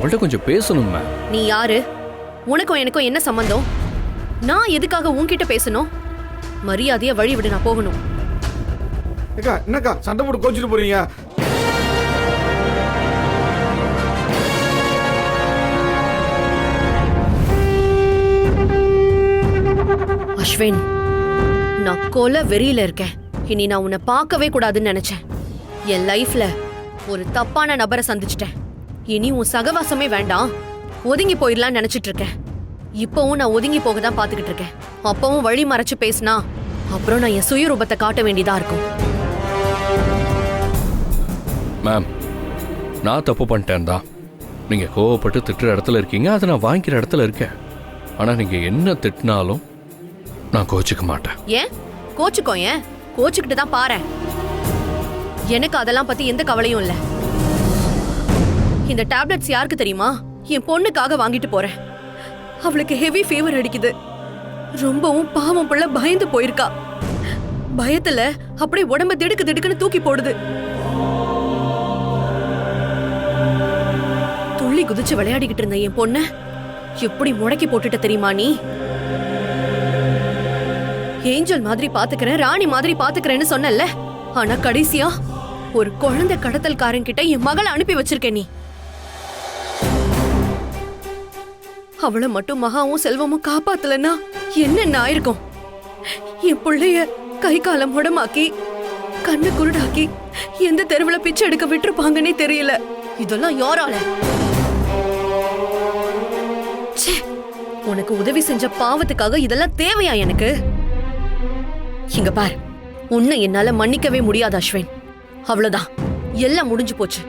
உங்கள்கிட்ட கொஞ்சம் பேசணும் மேம். நீ யாரு? உனக்கும் எனக்கும் என்ன சம்பந்தம்? நான் எதுக்காக உன்கிட்ட பேசணும்? மரியாதையா வழி விடு, நான் போகணும். ஏக்கா என்னக்கா சண்டை போட்டு கோச்சிட்டு போறீங்க? அஸ்வின், நான் கொலை வெறியில இருக்கேன். இனி நான் உன்னை பார்க்கவே கூடாதுன்னு நினைச்சேன். என் லைஃப்ல ஒரு தப்பான நபரை சந்திச்சிட்டேன். இனி உன் சகவாசமே வேண்டாம், ஒதுங்கி போயிடலாம்னு நினைச்சிட்டு இருக்கேன். இப்பவும் நான் ஒதுங்கி போக தான் பாத்துக்கிட்டு இருக்கேன். அப்பவும் வழி மறைச்சு பேசினா அப்புறம் நான் என் சுயரூபத்தை காட்ட வேண்டியதா இருக்கும். மேம், நான் தப்பு பண்ணிட்டேன் தான். நீங்க கோவப்பட்டு திட்டுற இடத்துல இருக்கீங்க, அதை நான் வாங்கிக்கிற இடத்துல இருக்கேன். ஆனா நீங்க என்ன திட்டினாலும் நான் கோச்சிக்க மாட்டேன். ஏன் கோச்சுக்கோ? ஏன் கோச்சுக்கிட்டு தான் பாரு. எனக்கு அதெல்லாம் பத்தி எந்த கவலையும் இல்ல. இந்த டேப்லெட்ஸ் யாருக்கு தெரியுமா? என் பொண்ணுக்காக வாங்கிட்டு போறேன். அவளுக்கு ஹெவி ஃபீவர் அடிக்குது. ரொம்பவும் பாவம் புள்ள பயந்து போயிருக்கா. பயத்துல அப்படியே உடம்ப திடுக்கு திடுக்குன்னு தூக்கி போடுது. துள்ளி குதிச்சு விளையாடிக்கிட்டு இருந்த என் பொண்ண எப்படி முடக்கி போட்டுட்ட தெரியுமா நீ? ஏஞ்சல் மாதிரி பாத்துக்கிறேன், ராணி மாதிரி பாத்துக்கிறேன்னு சொன்னல. ஆனா கடைசியா ஒரு குழந்தை கடத்தல்காரன் கிட்ட என் மகளை அனுப்பி வச்சிருக்க நீ. அவளை மட்டும் மகாவும் செல்வமும் காப்பாத்தலன்னா என்ன ஆயிருக்கும்? என் பிள்ளைய கை காலம் முடமாக்கி கண்ணு குருடாக்கி எந்த தெருவுல பிச்சை எடுக்க விட்டுருப்பாங்கன்னே தெரியல. இதெல்லாம் யாரால? உனக்கு உதவி செஞ்ச பாவத்துக்காக இதெல்லாம் தேவையா எனக்கு? இங்க பார், உன்னை என்னால மன்னிக்கவே முடியாது அஸ்வின். அவ்வளவுதான், எல்லாம் முடிஞ்சு போச்சு.